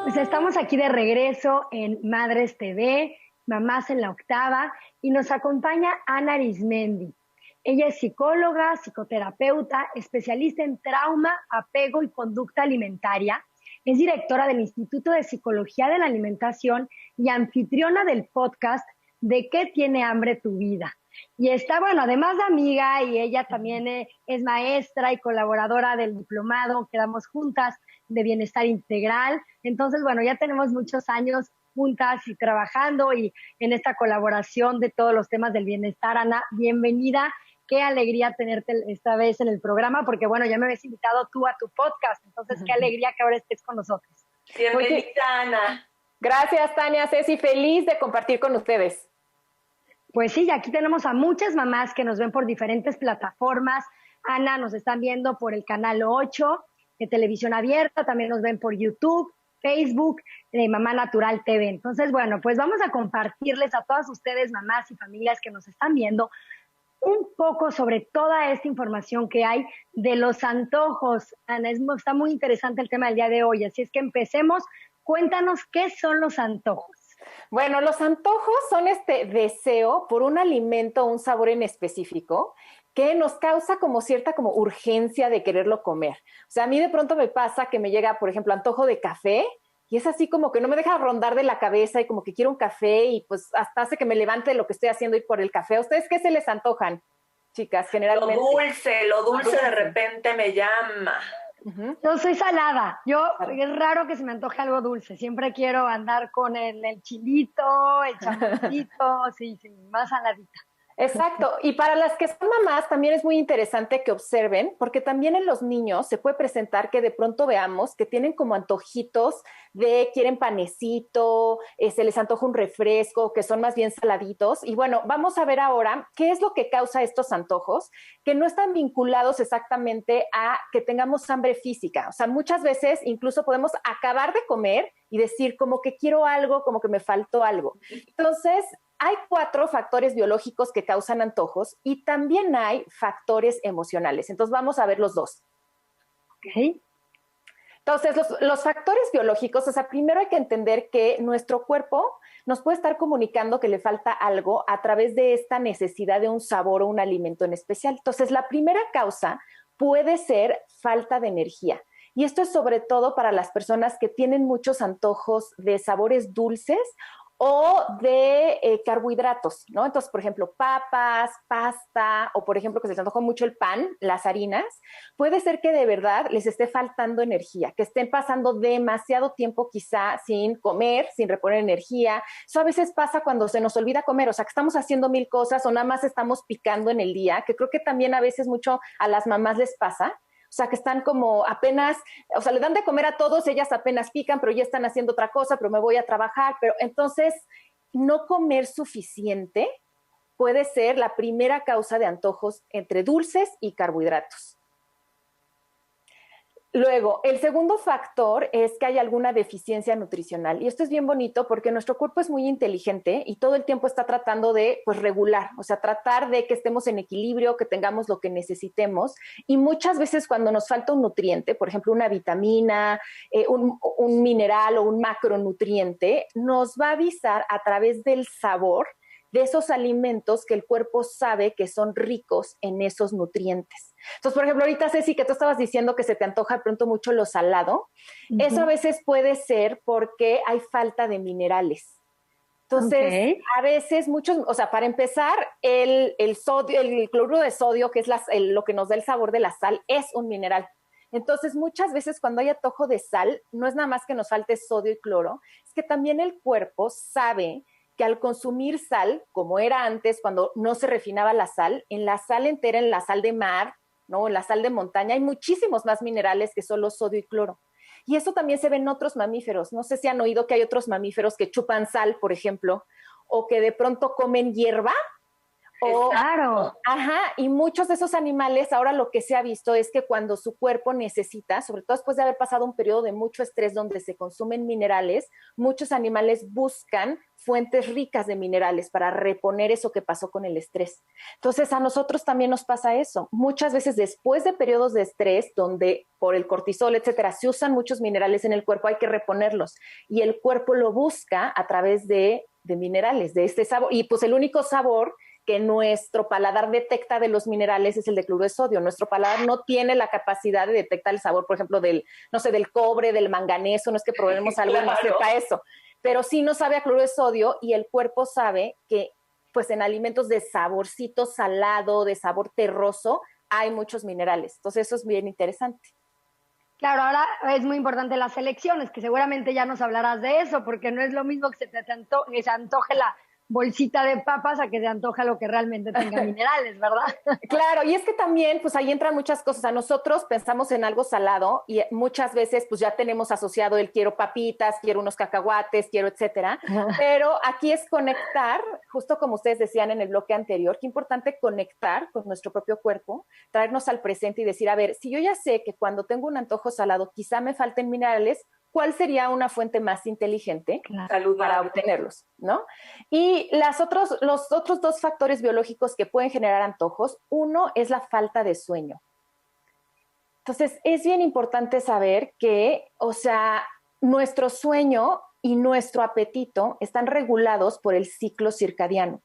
Pues estamos aquí de regreso en Madres TV, Mamás en la Octava, y nos acompaña Ana Arismendi. Ella es psicóloga, psicoterapeuta, especialista en trauma, apego y conducta alimentaria. Es directora del Instituto de Psicología de la Alimentación y anfitriona del podcast ¿De qué tiene hambre tu vida? Y está, bueno, además de amiga, y ella también es maestra y colaboradora del diplomado que damos juntas de bienestar integral. Entonces, bueno, ya tenemos muchos años juntas y trabajando y en esta colaboración de todos los temas del bienestar. Ana, bienvenida. Qué alegría tenerte esta vez en el programa, porque bueno, ya me habías invitado tú a tu podcast, entonces qué alegría que ahora estés con nosotros. Bienvenida, Ana. Gracias, Tania, Ceci, feliz de compartir con ustedes. Pues sí, aquí tenemos a muchas mamás que nos ven por diferentes plataformas. Ana, nos están viendo por el canal 8 de televisión abierta, también nos ven por YouTube, Facebook, de Mamá Natural TV. Entonces, bueno, pues vamos a compartirles a todas ustedes, mamás y familias que nos están viendo, un poco sobre toda esta información que hay de los antojos. Ana, está muy interesante el tema del día de hoy, así es que empecemos. Cuéntanos qué son los antojos. Bueno, los antojos son este deseo por un alimento o un sabor en específico que nos causa como cierta como urgencia de quererlo comer. O sea, a mí de pronto me pasa que me llega, por ejemplo, antojo de café y es así como que no me deja rondar de la cabeza y como que quiero un café y pues hasta hace que me levante de lo que estoy haciendo y por el café. ¿A ustedes qué se les antojan, chicas, generalmente? Lo dulce de repente me llama. Yo soy salada. Es raro que se me antoje algo dulce. Siempre quiero andar con el chilito, el chamoncito, sí, más saladita. Exacto. Y para las que son mamás también es muy interesante que observen, porque también en los niños se puede presentar que de pronto veamos que tienen como antojitos de quieren panecito, se les antoja un refresco, que son más bien saladitos. Y bueno, vamos a ver ahora qué es lo que causa estos antojos, que no están vinculados exactamente a que tengamos hambre física. O sea, muchas veces incluso podemos acabar de comer y decir como que quiero algo, como que me faltó algo. Entonces, hay 4 factores biológicos que causan antojos y también hay factores emocionales. Entonces, vamos a ver los dos. Okay. Entonces, los factores biológicos, o sea, primero hay que entender que nuestro cuerpo nos puede estar comunicando que le falta algo a través de esta necesidad de un sabor o un alimento en especial. Entonces, la primera causa puede ser falta de energía. Y esto es sobre todo para las personas que tienen muchos antojos de sabores dulces o de carbohidratos, ¿no? Entonces, por ejemplo, papas, pasta, o por ejemplo, que se les antoja mucho el pan, las harinas, puede ser que de verdad les esté faltando energía, que estén pasando demasiado tiempo quizá sin comer, sin reponer energía. Eso a veces pasa cuando se nos olvida comer, o sea, que estamos haciendo 1000 cosas o nada más estamos picando en el día, que creo que también a veces mucho a las mamás les pasa. O sea, que están como apenas, o sea, le dan de comer a todos, ellas apenas pican, pero ya están haciendo otra cosa, pero me voy a trabajar. Pero entonces, no comer suficiente puede ser la primera causa de antojos entre dulces y carbohidratos. Luego, el segundo factor es que hay alguna deficiencia nutricional. Y esto es bien bonito porque nuestro cuerpo es muy inteligente y todo el tiempo está tratando de, pues, regular, o sea, tratar de que estemos en equilibrio, que tengamos lo que necesitemos. Y muchas veces cuando nos falta un nutriente, por ejemplo, una vitamina, un mineral o un macronutriente, nos va a avisar a través del sabor de esos alimentos que el cuerpo sabe que son ricos en esos nutrientes. Entonces, por ejemplo, ahorita, Ceci, que tú estabas diciendo que se te antoja de pronto mucho lo salado, eso a veces puede ser porque hay falta de minerales. Entonces, a veces muchos, o sea, para empezar, el sodio, el cloruro de sodio, que es lo que nos da el sabor de la sal, es un mineral. Entonces, muchas veces cuando hay antojo de sal, no es nada más que nos falte sodio y cloro, es que también el cuerpo sabe que al consumir sal, como era antes, cuando no se refinaba la sal, en la sal entera, en la sal de mar, ¿no? En la sal de montaña, hay muchísimos más minerales que solo sodio y cloro. Y eso también se ve en otros mamíferos. No sé si han oído que hay otros mamíferos que chupan sal, por ejemplo, o que de pronto comen hierba, Claro. Ajá, y muchos de esos animales, ahora lo que se ha visto es que cuando su cuerpo necesita, sobre todo después de haber pasado un periodo de mucho estrés donde se consumen minerales, muchos animales buscan fuentes ricas de minerales para reponer eso que pasó con el estrés. Entonces, a nosotros también nos pasa eso. Muchas veces después de periodos de estrés, donde por el cortisol, etcétera, se usan muchos minerales en el cuerpo, hay que reponerlos. Y el cuerpo lo busca a través de minerales, de este sabor. Y pues el único sabor que nuestro paladar detecta de los minerales es el de cloruro de sodio. Nuestro paladar no tiene la capacidad de detectar el sabor, por ejemplo, del, no sé, del cobre, del manganeso, no es que probemos algo y no sepa eso, pero sí no sabe a cloruro de sodio y el cuerpo sabe que pues en alimentos de saborcito salado, de sabor terroso, hay muchos minerales. Entonces eso es bien interesante. Claro, ahora es muy importante las elecciones, que seguramente ya nos hablarás de eso, porque no es lo mismo que que se antoje la bolsita de papas a que se antoja lo que realmente tenga minerales, ¿verdad? Claro, y es que también, pues ahí entran muchas cosas. A nosotros pensamos en algo salado y muchas veces, pues ya tenemos asociado el quiero papitas, quiero unos cacahuates, quiero etcétera. Pero aquí es conectar, justo como ustedes decían en el bloque anterior, qué importante conectar con nuestro propio cuerpo, traernos al presente y decir, a ver, si yo ya sé que cuando tengo un antojo salado quizá me falten minerales, ¿cuál sería una fuente más inteligente para obtenerlos, ¿no? Y los otros dos factores biológicos que pueden generar antojos, uno es la falta de sueño. Entonces, es bien importante saber que, o sea, nuestro sueño y nuestro apetito están regulados por el ciclo circadiano.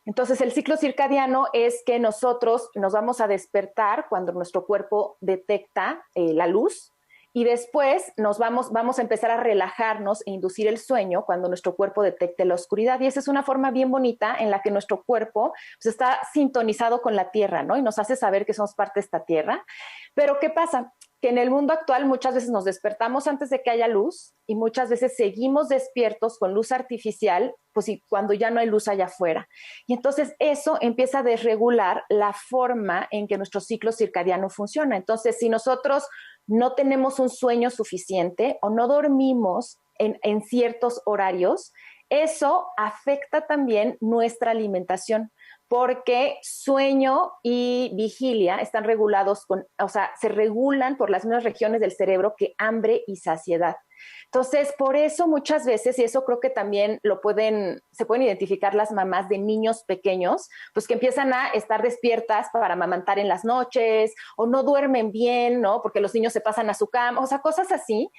Entonces, el ciclo circadiano es que nosotros nos vamos a despertar cuando nuestro cuerpo detecta la luz, y después vamos a empezar a relajarnos e inducir el sueño cuando nuestro cuerpo detecte la oscuridad. Y esa es una forma bien bonita en la que nuestro cuerpo pues, está sintonizado con la Tierra, ¿no? Y nos hace saber que somos parte de esta Tierra. Pero ¿qué pasa? Que en el mundo actual muchas veces nos despertamos antes de que haya luz y muchas veces seguimos despiertos con luz artificial, pues y cuando ya no hay luz allá afuera. Y entonces eso empieza a desregular la forma en que nuestro ciclo circadiano funciona. Entonces, si nosotros no tenemos un sueño suficiente o no dormimos en ciertos horarios, eso afecta también nuestra alimentación, porque sueño y vigilia están regulados se regulan por las mismas regiones del cerebro que hambre y saciedad. Entonces, por eso muchas veces, y eso creo que también se pueden identificar las mamás de niños pequeños, pues que empiezan a estar despiertas para amamantar en las noches, o no duermen bien, ¿no? Porque los niños se pasan a su cama, o sea, cosas así,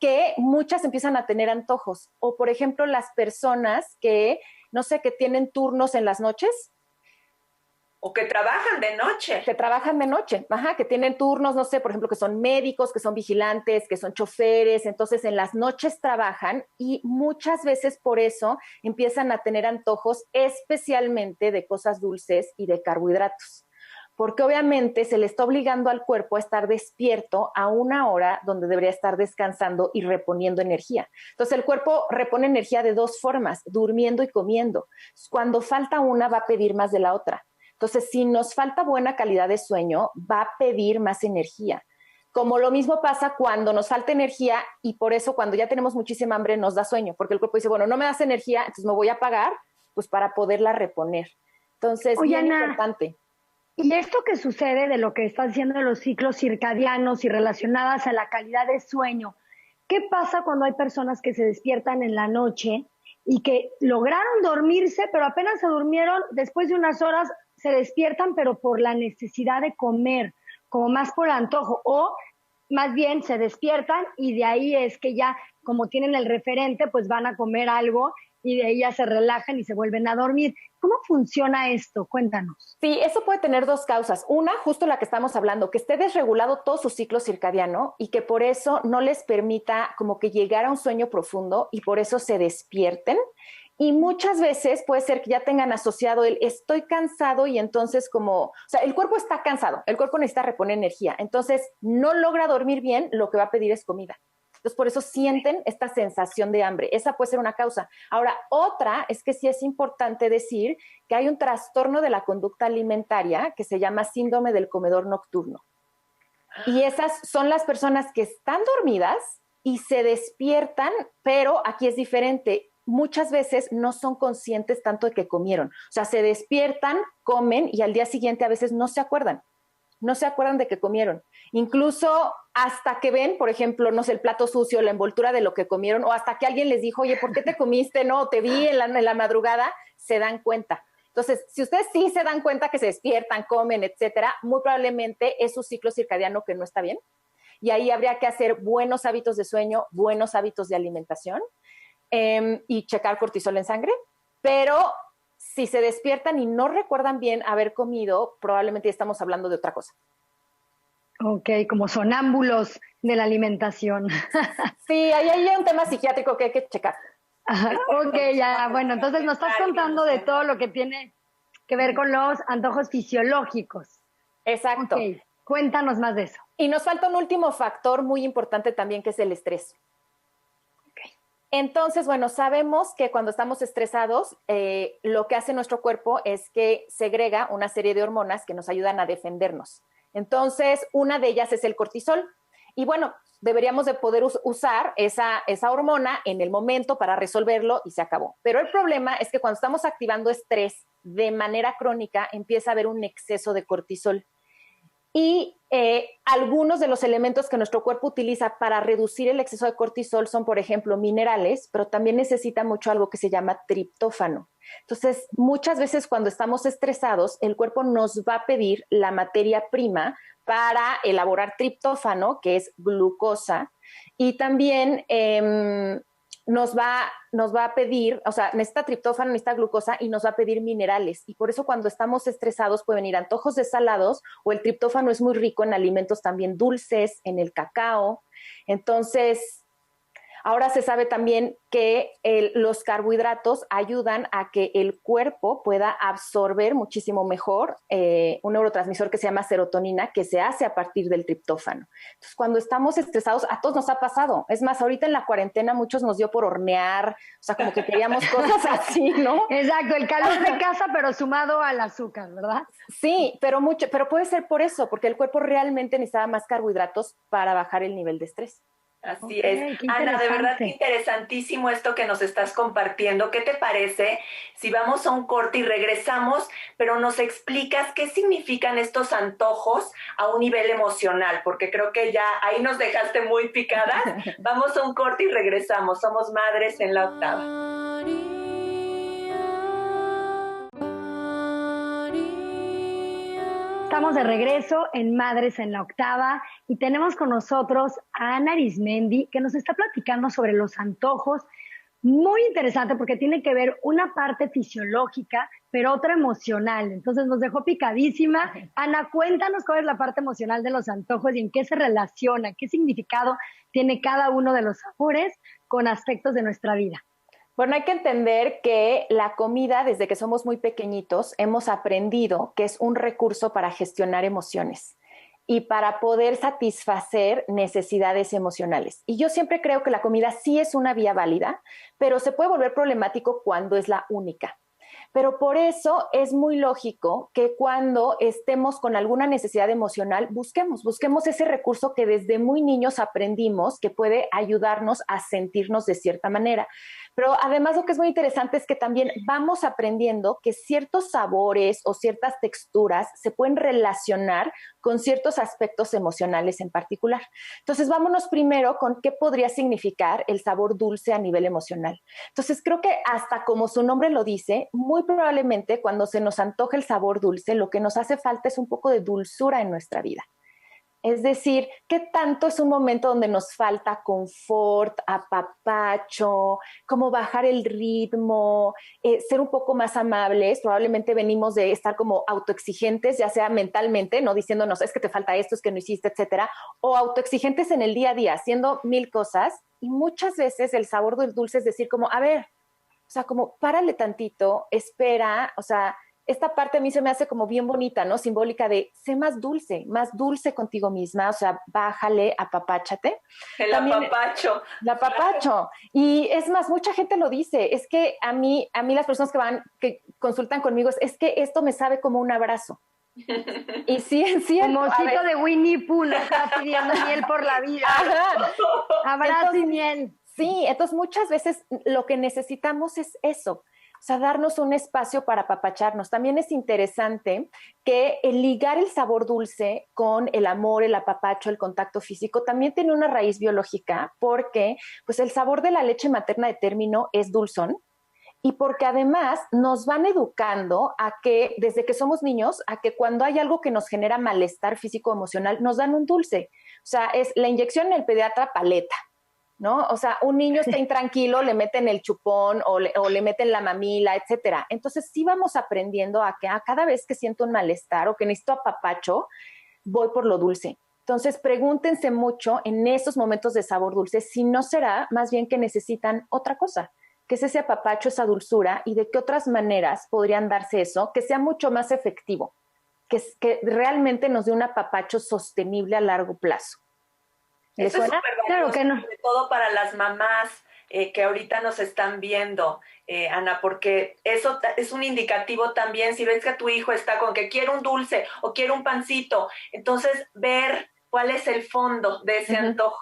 que muchas empiezan a tener antojos. O, por ejemplo, las personas que, no sé, que tienen turnos en las noches, o que trabajan de noche. Que trabajan de noche, ajá, que tienen turnos, no sé, por ejemplo, que son médicos, que son vigilantes, que son choferes, entonces en las noches trabajan y muchas veces por eso empiezan a tener antojos especialmente de cosas dulces y de carbohidratos. Porque obviamente se le está obligando al cuerpo a estar despierto a una hora donde debería estar descansando y reponiendo energía. Entonces el cuerpo repone energía de dos formas, durmiendo y comiendo. Cuando falta una va a pedir más de la otra. Entonces, si nos falta buena calidad de sueño, va a pedir más energía. Como lo mismo pasa cuando nos falta energía y por eso cuando ya tenemos muchísima hambre nos da sueño, porque el cuerpo dice, bueno, no me das energía, entonces me voy a apagar pues para poderla reponer. Entonces, Oye, bien Ana, importante. y esto que sucede de lo que estás diciendo de los ciclos circadianos y relacionadas a la calidad de sueño, ¿qué pasa cuando hay personas que se despiertan en la noche y que lograron dormirse, pero apenas se durmieron, después de unas horas se despiertan, pero por la necesidad de comer, como más por antojo, o más bien se despiertan y de ahí es que ya, como tienen el referente, pues van a comer algo y de ahí ya se relajan y se vuelven a dormir? ¿Cómo funciona esto? Cuéntanos. Sí, eso puede tener dos causas. Una, justo la que estamos hablando, que esté desregulado todo su ciclo circadiano y que por eso no les permita como que llegar a un sueño profundo y por eso se despierten. Y muchas veces puede ser que ya tengan asociado el estoy cansado y entonces o sea, el cuerpo está cansado, el cuerpo necesita reponer energía, entonces no logra dormir bien, lo que va a pedir es comida. Entonces, por eso sienten esta sensación de hambre. Esa puede ser una causa. Ahora, otra es que sí es importante decir que hay un trastorno de la conducta alimentaria que se llama síndrome del comedor nocturno. Y esas son las personas que están dormidas y se despiertan, pero aquí es diferente. muchas veces no son conscientes tanto de que comieron. O sea, se despiertan, comen y al día siguiente a veces no se acuerdan de que comieron. Incluso hasta que ven, por ejemplo, no sé, el plato sucio, la envoltura de lo que comieron, o hasta que alguien les dijo, oye, ¿por qué te comiste? No, te vi en la madrugada, se dan cuenta. Entonces, si ustedes sí se dan cuenta que se despiertan, comen, etcétera, muy probablemente es su ciclo circadiano que no está bien. Y ahí habría que hacer buenos hábitos de sueño, buenos hábitos de alimentación y checar cortisol en sangre. Pero si se despiertan y no recuerdan bien haber comido, probablemente estamos hablando de otra cosa. Ok, como sonámbulos de la alimentación. Sí, ahí hay un tema psiquiátrico que hay que checar. Ajá, ok, ya, bueno, entonces nos estás contando de todo lo que tiene que ver con los antojos fisiológicos. Exacto. Ok, cuéntanos más de eso. Y nos falta un último factor muy importante también, que es el estrés. Okay. Entonces, bueno, sabemos que cuando estamos estresados, lo que hace nuestro cuerpo es que segrega una serie de hormonas que nos ayudan a defendernos. Entonces, una de ellas es el cortisol. Y bueno, deberíamos de poder usar esa hormona en el momento para resolverlo y se acabó. Pero el problema es que cuando estamos activando estrés de manera crónica, empieza a haber un exceso de cortisol. Y algunos de los elementos que nuestro cuerpo utiliza para reducir el exceso de cortisol son, por ejemplo, minerales, pero también necesita mucho algo que se llama triptófano. Entonces, muchas veces cuando estamos estresados, el cuerpo nos va a pedir la materia prima para elaborar triptófano, que es glucosa, y también nos va a pedir, o sea, necesita triptófano, necesita glucosa y nos va a pedir minerales. Y por eso cuando estamos estresados pueden venir antojos de salados, o el triptófano es muy rico en alimentos también dulces, en el cacao. Entonces, ahora se sabe también que los carbohidratos ayudan a que el cuerpo pueda absorber muchísimo mejor un neurotransmisor que se llama serotonina, que se hace a partir del triptófano. Entonces, cuando estamos estresados, a todos nos ha pasado. Es más, ahorita en la cuarentena muchos nos dio por hornear, o sea, como que queríamos cosas así, ¿no? Exacto, el calor de casa, pero sumado al azúcar, ¿verdad? Sí, pero puede ser por eso, porque el cuerpo realmente necesitaba más carbohidratos para bajar el nivel de estrés. Así es. Ana, de verdad que interesantísimo esto que nos estás compartiendo. ¿Qué te parece si vamos a un corte y regresamos, pero nos explicas qué significan estos antojos a un nivel emocional? Porque creo que ya ahí nos dejaste muy picadas. Vamos a un corte y regresamos. Somos Madres en la Octava. Estamos de regreso en Madres en la Octava y tenemos con nosotros a Ana Arizmendi, que nos está platicando sobre los antojos. Muy interesante porque tiene que ver una parte fisiológica, pero otra emocional. Entonces nos dejó picadísima. Ana, cuéntanos cuál es la parte emocional de los antojos y en qué se relaciona, qué significado tiene cada uno de los sabores con aspectos de nuestra vida. Bueno, hay que entender que la comida, desde que somos muy pequeñitos, hemos aprendido que es un recurso para gestionar emociones y para poder satisfacer necesidades emocionales. Y yo siempre creo que la comida sí es una vía válida, pero se puede volver problemático cuando es la única. Pero por eso es muy lógico que cuando estemos con alguna necesidad emocional, busquemos ese recurso que desde muy niños aprendimos que puede ayudarnos a sentirnos de cierta manera. Pero además lo que es muy interesante es que también vamos aprendiendo que ciertos sabores o ciertas texturas se pueden relacionar con ciertos aspectos emocionales en particular. Entonces, vámonos primero con qué podría significar el sabor dulce a nivel emocional. Entonces, creo que hasta como su nombre lo dice, muy probablemente cuando se nos antoja el sabor dulce, lo que nos hace falta es un poco de dulzura en nuestra vida. Es decir, ¿qué tanto es un momento donde nos falta confort, apapacho, cómo bajar el ritmo, ser un poco más amables? Probablemente venimos de estar como autoexigentes, ya sea mentalmente, no diciéndonos, es que te falta esto, es que no hiciste, etcétera, o autoexigentes en el día a día, haciendo mil cosas. Y muchas veces el sabor del dulce es decir como, a ver, o sea, como párale tantito, espera, o sea, esta parte a mí se me hace como bien bonita, ¿no? Simbólica de sé más dulce contigo misma, o sea, bájale, apapáchate. El apapacho. El apapacho. Y es más, mucha gente lo dice, es que a mí las personas que consultan conmigo, es que esto me sabe como un abrazo. Y sí, es cierto. Como osito de Winnie Pooh, no está pidiendo miel por la vida. Abrazo y miel. Sí, entonces muchas veces lo que necesitamos es eso, o sea, darnos un espacio para apapacharnos. También es interesante que el ligar el sabor dulce con el amor, el apapacho, el contacto físico, también tiene una raíz biológica, porque pues el sabor de la leche materna de término es dulzón, y porque además nos van educando a que, desde que somos niños, a que cuando hay algo que nos genera malestar físico o emocional, nos dan un dulce. O sea, es la inyección en el pediatra paleta, ¿no? O sea, un niño está intranquilo, le meten el chupón o le meten la mamila, etcétera. Entonces sí vamos aprendiendo a que cada vez que siento un malestar o que necesito apapacho, voy por lo dulce. Entonces pregúntense mucho en esos momentos de sabor dulce si no será más bien que necesitan otra cosa, que es ese apapacho, esa dulzura, y de qué otras maneras podrían darse eso, que sea mucho más efectivo, que realmente nos dé un apapacho sostenible a largo plazo. Eso es súper valioso, claro que no. Sobre todo para las mamás que ahorita nos están viendo, Ana, porque eso es un indicativo también. Si ves que tu hijo está con que quiere un dulce o quiere un pancito, entonces ver cuál es el fondo de ese antojo.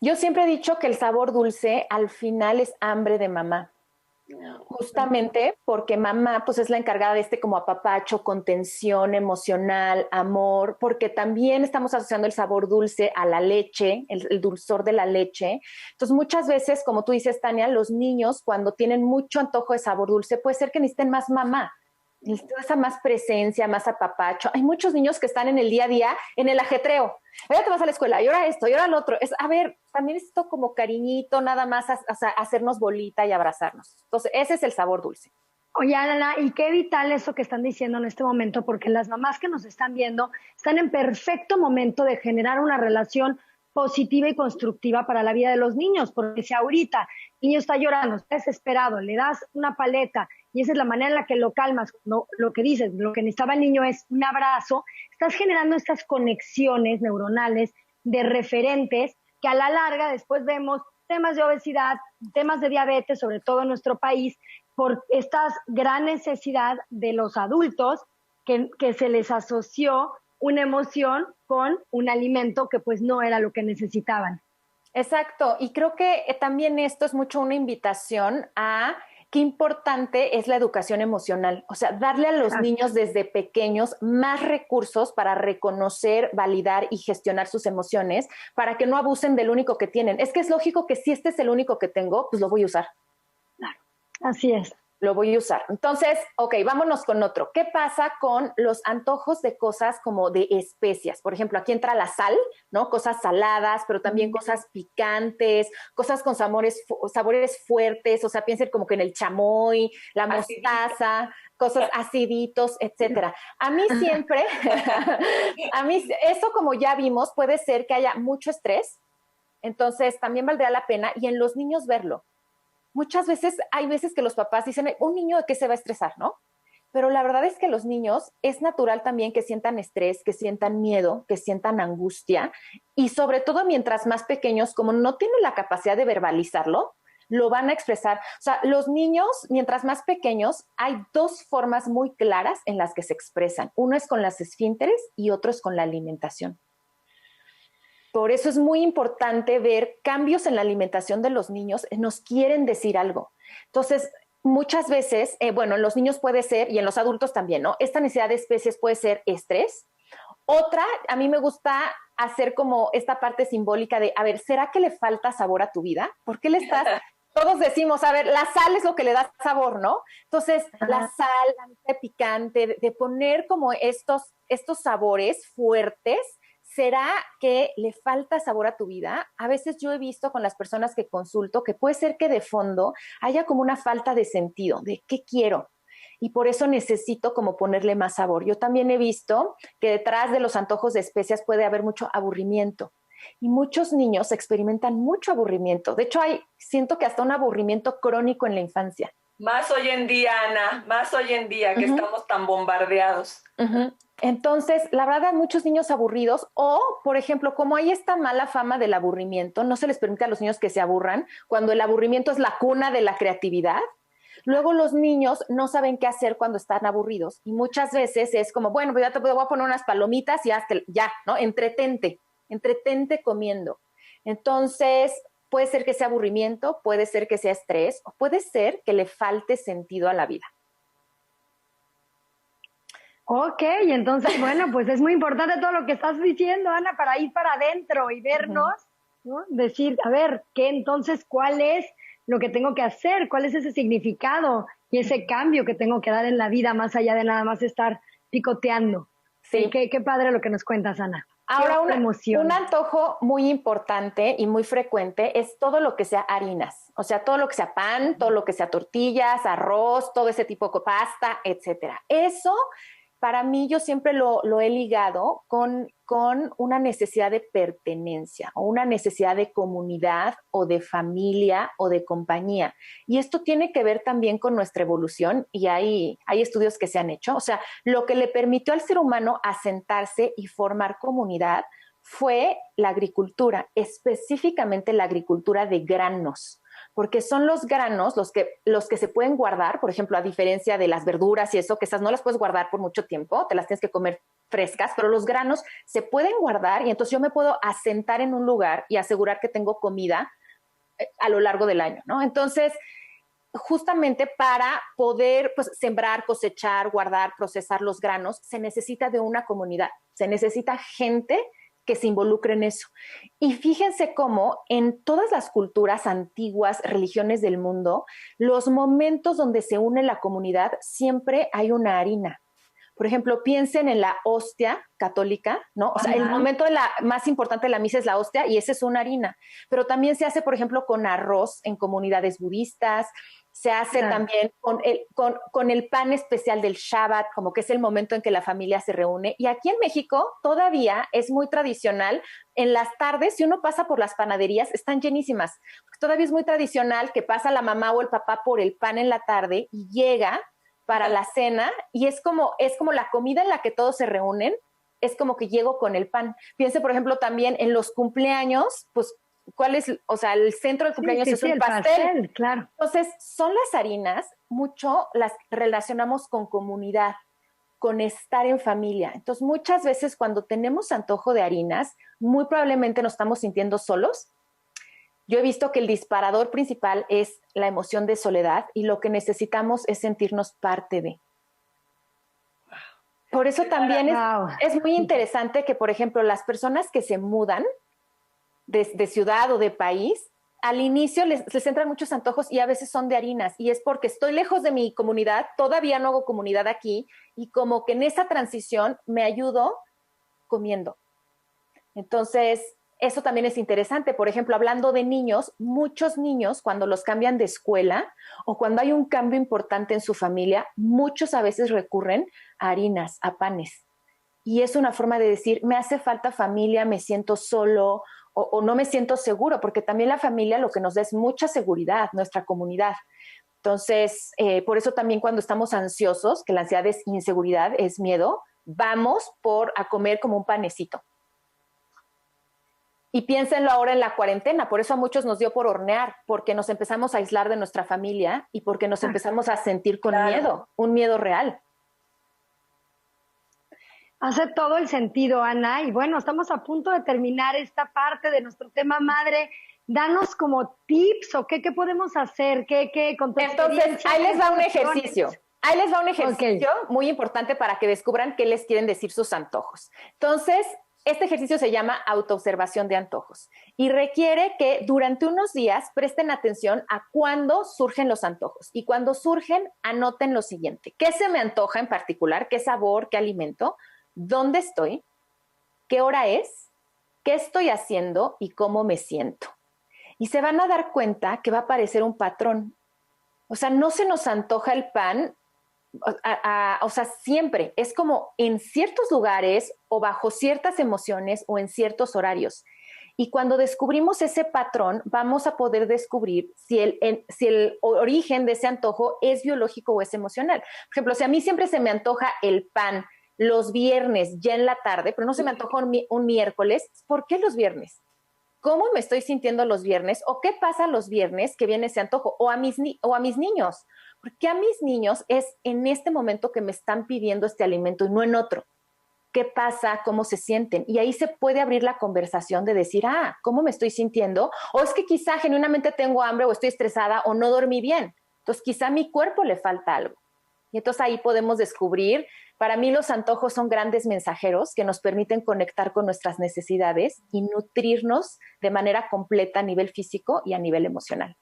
Yo siempre he dicho que el sabor dulce al final es hambre de mamá. Justamente porque mamá pues es la encargada de como apapacho, contención emocional, amor, porque también estamos asociando el sabor dulce a la leche, el dulzor de la leche. Entonces muchas veces, como tú dices, Tania, los niños cuando tienen mucho antojo de sabor dulce puede ser que necesiten más mamá, esa más presencia, más apapacho. Hay muchos niños que están en el día a día, en el ajetreo. Ahora te vas a la escuela, y ahora esto, y ahora lo otro. A ver, también esto como cariñito, nada más hacernos bolita y abrazarnos. Entonces, ese es el sabor dulce. Oye, Ana, y qué vital eso que están diciendo en este momento, porque las mamás que nos están viendo están en perfecto momento de generar una relación positiva y constructiva para la vida de los niños, porque si ahorita el niño está llorando, está desesperado, le das una paleta y esa es la manera en la que lo calmas, no, lo que dices, lo que necesitaba el niño es un abrazo, estás generando estas conexiones neuronales de referentes que a la larga después vemos temas de obesidad, temas de diabetes, sobre todo en nuestro país, por esta gran necesidad de los adultos que se les asoció una emoción con un alimento que pues no era lo que necesitaban. Exacto, y creo que también esto es mucho una invitación a qué importante es la educación emocional, o sea, darle a los niños desde pequeños más recursos para reconocer, validar y gestionar sus emociones, para que no abusen del único que tienen. Es que es lógico que si este es el único que tengo, pues lo voy a usar. Claro, así es. Lo voy a usar. Entonces, ok, vámonos con otro. ¿Qué pasa con los antojos de cosas como de especias? Por ejemplo, aquí entra la sal, ¿no? Cosas saladas, pero también cosas picantes, cosas con sabores fuertes, o sea, piensen como que en el chamoy, la mostaza, cosas aciditos, etcétera. A mí siempre, eso como ya vimos, puede ser que haya mucho estrés, entonces también valdría la pena, y en los niños verlo. Muchas veces, hay veces que los papás dicen, un niño de qué se va a estresar, ¿no? Pero la verdad es que los niños es natural también que sientan estrés, que sientan miedo, que sientan angustia, y sobre todo mientras más pequeños, como no tienen la capacidad de verbalizarlo, lo van a expresar. O sea, los niños, mientras más pequeños, hay dos formas muy claras en las que se expresan. Uno es con las esfínteres y otro es con la alimentación. Por eso es muy importante ver cambios en la alimentación de los niños, nos quieren decir algo. Entonces, muchas veces, en los niños puede ser, y en los adultos también, ¿no? Esta necesidad de especies puede ser estrés. Otra, a mí me gusta hacer como esta parte simbólica de, a ver, ¿será que le falta sabor a tu vida? ¿Por qué le estás...? Todos decimos, a ver, la sal es lo que le da sabor, ¿no? Entonces, la sal, la picante, de poner como estos sabores fuertes. ¿Será que le falta sabor a tu vida? A veces yo he visto con las personas que consulto que puede ser que de fondo haya como una falta de sentido, de qué quiero. Y por eso necesito como ponerle más sabor. Yo también he visto que detrás de los antojos de especias puede haber mucho aburrimiento. Y muchos niños experimentan mucho aburrimiento. De hecho, siento que hasta un aburrimiento crónico en la infancia. Más hoy en día, Ana, más hoy en día que estamos tan bombardeados. Entonces, la verdad, hay muchos niños aburridos o, por ejemplo, como hay esta mala fama del aburrimiento, no se les permite a los niños que se aburran cuando el aburrimiento es la cuna de la creatividad. Luego los niños no saben qué hacer cuando están aburridos y muchas veces es como, bueno, pues ya te voy a poner unas palomitas y ya, ¿no? Entretente comiendo. Entonces, puede ser que sea aburrimiento, puede ser que sea estrés, o puede ser que le falte sentido a la vida. Ok, entonces, bueno, pues es muy importante todo lo que estás diciendo, Ana, para ir para adentro y vernos, ¿no? Decir, a ver, ¿qué entonces cuál es lo que tengo que hacer? ¿Cuál es ese significado y ese cambio que tengo que dar en la vida más allá de nada más estar picoteando? Sí. Qué padre lo que nos cuentas, Ana. Ahora, un antojo muy importante y muy frecuente es todo lo que sea harinas, o sea, todo lo que sea pan, todo lo que sea tortillas, arroz, todo ese tipo de pasta, etcétera. Eso, para mí, yo siempre lo he ligado con una necesidad de pertenencia o una necesidad de comunidad o de familia o de compañía. Y esto tiene que ver también con nuestra evolución y hay estudios que se han hecho. O sea, lo que le permitió al ser humano asentarse y formar comunidad fue la agricultura, específicamente la agricultura de granos, porque son los granos los que se pueden guardar, por ejemplo, a diferencia de las verduras y eso, que esas no las puedes guardar por mucho tiempo, te las tienes que comer frescas, pero los granos se pueden guardar y entonces yo me puedo asentar en un lugar y asegurar que tengo comida a lo largo del año, ¿no? Entonces, justamente para poder pues, sembrar, cosechar, guardar, procesar los granos, se necesita de una comunidad, se necesita gente que se involucre en eso. Y fíjense cómo en todas las culturas antiguas, religiones del mundo, los momentos donde se une la comunidad, siempre hay una harina. Por ejemplo, piensen en la hostia católica, ¿no? O sea, el momento más importante de la misa es la hostia y esa es una harina. Pero también se hace, por ejemplo, con arroz en comunidades budistas, se hace también con el pan especial del Shabbat, como que es el momento en que la familia se reúne. Y aquí en México todavía es muy tradicional. En las tardes, si uno pasa por las panaderías, están llenísimas. Todavía es muy tradicional que pasa la mamá o el papá por el pan en la tarde y llega para la cena y es como la comida en la que todos se reúnen, es como que llego con el pan. Piense, por ejemplo, también en los cumpleaños, pues, ¿cuál es? O sea, el centro del cumpleaños es un pastel. Claro. Entonces, son las harinas, mucho las relacionamos con comunidad, con estar en familia. Entonces, muchas veces cuando tenemos antojo de harinas, muy probablemente nos estamos sintiendo solos. Yo he visto que el disparador principal es la emoción de soledad y lo que necesitamos es sentirnos parte de. Por eso también es muy interesante que, por ejemplo, las personas que se mudan de ciudad o de país, al inicio les entran muchos antojos y a veces son de harinas. Y es porque estoy lejos de mi comunidad, todavía no hago comunidad aquí y como que en esa transición me ayudo comiendo. Entonces, eso también es interesante. Por ejemplo, hablando de niños, muchos niños cuando los cambian de escuela o cuando hay un cambio importante en su familia, muchos a veces recurren a harinas, a panes. Y es una forma de decir, me hace falta familia, me siento solo o no me siento seguro, porque también la familia lo que nos da es mucha seguridad, nuestra comunidad. Entonces, por eso también cuando estamos ansiosos, que la ansiedad es inseguridad, es miedo, vamos a comer como un panecito. Y piénsenlo ahora en la cuarentena, por eso a muchos nos dio por hornear, porque nos empezamos a aislar de nuestra familia y porque nos empezamos a sentir con miedo, un miedo real. Hace todo el sentido, Ana. Y bueno, estamos a punto de terminar esta parte de nuestro tema madre. Danos como tips o qué podemos hacer, con tu Entonces, ahí les va un ejercicio. Ahí les va un ejercicio muy importante para que descubran qué les quieren decir sus antojos. Entonces, este ejercicio se llama autoobservación de antojos y requiere que durante unos días presten atención a cuándo surgen los antojos. Y cuando surgen, anoten lo siguiente. ¿Qué se me antoja en particular? ¿Qué sabor? ¿Qué alimento? ¿Dónde estoy? ¿Qué hora es? ¿Qué estoy haciendo? ¿Y cómo me siento? Y se van a dar cuenta que va a aparecer un patrón. O sea, no se nos antoja el pan, o sea, siempre. Es como en ciertos lugares o bajo ciertas emociones o en ciertos horarios. Y cuando descubrimos ese patrón, vamos a poder descubrir si el origen de ese antojo es biológico o es emocional. Por ejemplo, si a mí siempre se me antoja el pan los viernes ya en la tarde, pero no se me antoja un miércoles, ¿por qué los viernes? ¿Cómo me estoy sintiendo los viernes? ¿O qué pasa los viernes que viene ese antojo? O a mis niños. Porque a mis niños es en este momento que me están pidiendo este alimento y no en otro. qué pasa, cómo se sienten. Y ahí se puede abrir la conversación de decir, ¿cómo me estoy sintiendo? O es que quizá genuinamente tengo hambre o estoy estresada o no dormí bien. Entonces quizá a mi cuerpo le falta algo. Y entonces ahí podemos descubrir, para mí los antojos son grandes mensajeros que nos permiten conectar con nuestras necesidades y nutrirnos de manera completa a nivel físico y a nivel emocional.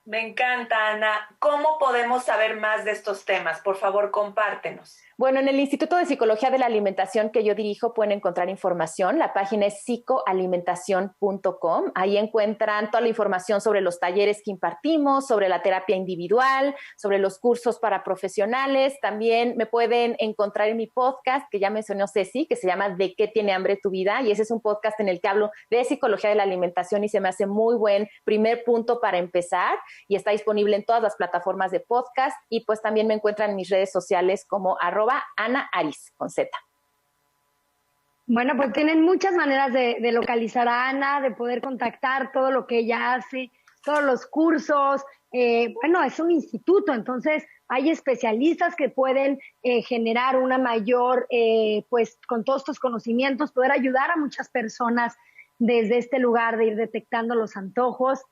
Me encanta, Ana. ¿Cómo podemos saber más de estos temas? Por favor, compártenos. Bueno, en el Instituto de Psicología de la Alimentación que yo dirijo pueden encontrar información. La página es psicoalimentación.com. Ahí encuentran toda la información sobre los talleres que impartimos, sobre la terapia individual, sobre los cursos para profesionales. También me pueden encontrar en mi podcast, que ya mencionó Ceci, que se llama ¿De qué tiene hambre tu vida? Y ese es un podcast en el que hablo de psicología de la alimentación y se me hace muy buen primer punto para empezar. Y está disponible en todas las plataformas de podcast. Y pues también me encuentran en mis redes sociales como @Ana Aris, con Z. Bueno, pues tienen muchas maneras de localizar a Ana, de poder contactar todo lo que ella hace, todos los cursos. Bueno, es un instituto, entonces hay especialistas que pueden generar una mayor, pues con todos estos conocimientos, poder ayudar a muchas personas desde este lugar de ir detectando los antojos.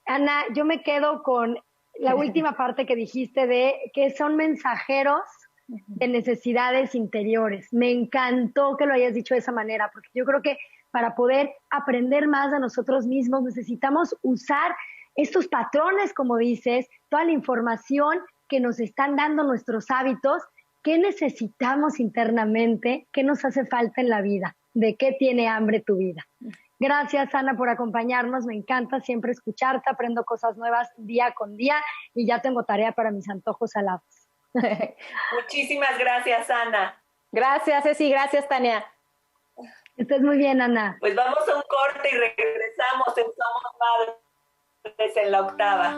Ana, yo me quedo con la última parte que dijiste de que son mensajeros de necesidades interiores. Me encantó que lo hayas dicho de esa manera, porque yo creo que para poder aprender más de nosotros mismos necesitamos usar estos patrones, como dices, toda la información que nos están dando nuestros hábitos, qué necesitamos internamente, qué nos hace falta en la vida, de qué tiene hambre tu vida. Gracias, Ana, por acompañarnos. Me encanta siempre escucharte, aprendo cosas nuevas día con día y ya tengo tarea para mis antojos salados. Muchísimas gracias, Ana. Gracias, Ceci. Gracias, Tania. Estés muy bien, Ana. Pues vamos a un corte y regresamos en Somos Madres en la Octava.